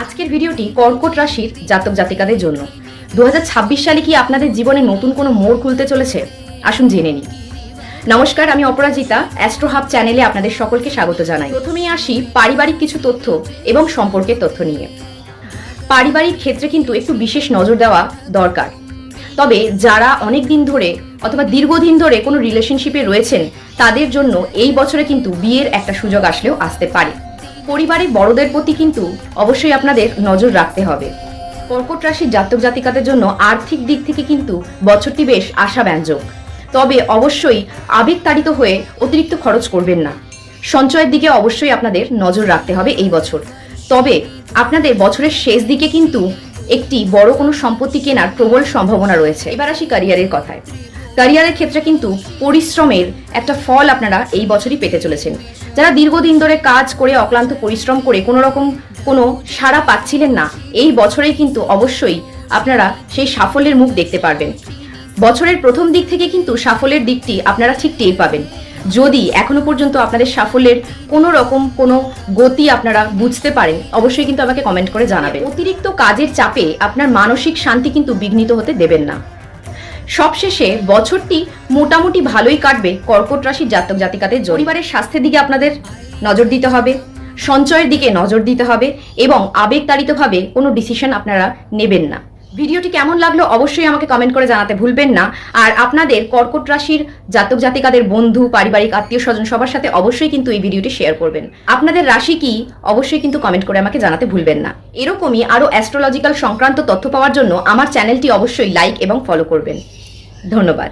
আজকের ভিডিওটি কর্কট রাশির জাতক জাতিকাদের জন্য। 2026 সালে কি আপনাদের জীবনে নতুন কোনো মোড় খুলতে চলেছে? আসুন জেনে নিই। নমস্কার, আমি অপরাজিতা। অ্যাস্ট্রো হাব চ্যানেলে আপনাদের সকলকে স্বাগত জানাই। প্রথমেই আসি পারিবারিক কিছু তথ্য এবং সম্পর্কের তথ্য নিয়ে। পারিবারিক ক্ষেত্রে কিন্তু একটু বিশেষ নজর দেওয়া দরকার। তবে যারা অনেক দিন ধরে অথবা দীর্ঘদিন ধরে কোনো রিলেশনশিপে রয়েছেন তাদের জন্য এই বছরে কিন্তু বিয়ের একটা সুযোগ আসলেও আসতে পারে। পরিবারের বড়দের প্রতি কিন্তু অবশ্যই আপনাদের নজর রাখতে হবে। কর্কট রাশির জাতক জাতিকাদের জন্য আর্থিক দিক থেকে কিন্তু বছরটি বেশ আশাব্যঞ্জক। তবে অবশ্যই আবেগতাড়িত হয়ে অতিরিক্ত খরচ করবেন না। সঞ্চয়ের দিকে অবশ্যই আপনাদের নজর রাখতে হবে এই বছর। তবে আপনাদের বছরের শেষ দিকে কিন্তু একটি বড় কোনো সম্পত্তি কেনার প্রবল সম্ভাবনা রয়েছে। এবার আসি ক্যারিয়ারের কথায়। ক্যারিয়ারের ক্ষেত্রে কিন্তু পরিশ্রমের একটা ফল আপনারা এই বছরই পেতে চলেছেন। যারা দীর্ঘদিন ধরে কাজ করে অক্লান্ত পরিশ্রম করে কোনো সাড়া পাচ্ছিলেন না, এই বছরেই কিন্তু অবশ্যই আপনারা সেই সাফল্যের মুখ দেখতে পারবেন। বছরের প্রথম দিক থেকে কিন্তু সাফল্যের দিকটি আপনারা ঠিক টের পাবেন। যদি এখনো পর্যন্ত আপনাদের সাফল্যের কোনো গতি আপনারা বুঝতে পারেন, অবশ্যই কিন্তু আমাকে কমেন্ট করে জানাবেন। অতিরিক্ত কাজের চাপে আপনার মানসিক শান্তি কিন্তু বিঘ্নিত হতে দেবেন না। সবশেষে বছরটি মোটামুটি ভালোই কাটবে কর্কট রাশির জাতক জাতিকাদের। পরিবারের স্বাস্থ্যের দিকে আপনাদের নজর দিতে হবে, সঞ্চয়ের দিকে নজর দিতে হবে এবং আবেগতাড়িতভাবে কোনো ডিসিশন আপনারা নেবেন না। ভিডিওটি কেমন লাগলো অবশ্যই আমাকে কমেন্ট করে জানাতে ভুলবেন না। আর আপনাদের কর্কট রাশির জাতক জাতিকাদের বন্ধু, পারিবারিক, আত্মীয় স্বজন সবার সাথে অবশ্যই কিন্তু এই ভিডিওটি শেয়ার করবেন। আপনাদের রাশি কি অবশ্যই কিন্তু কমেন্ট করে আমাকে জানাতে ভুলবেন না। এরকমই আরও অ্যাস্ট্রোলজিক্যাল সংক্রান্ত তথ্য পাওয়ার জন্য আমার চ্যানেলটি অবশ্যই লাইক এবং ফলো করবেন। ধন্যবাদ।